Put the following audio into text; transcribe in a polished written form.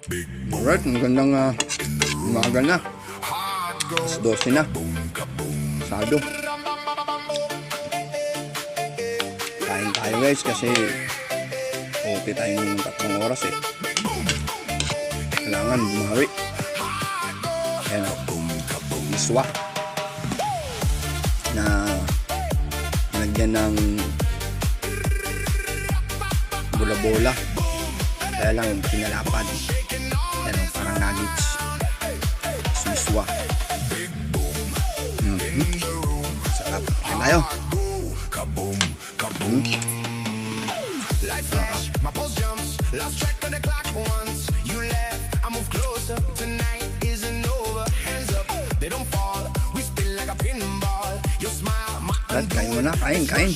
Alright, magandang umaga na. Alas 12 na. Sado. Kain tayo guys kasi okay tayo ng 3 oras eh. Kailangan bumawi. Ayan o. Miswa. Na nalagyan ng bolabola. Kaya lang pinalapad. Ayan o, parang nuggets. Miswa. Sarap. Kain tayo. At kain muna. Kain.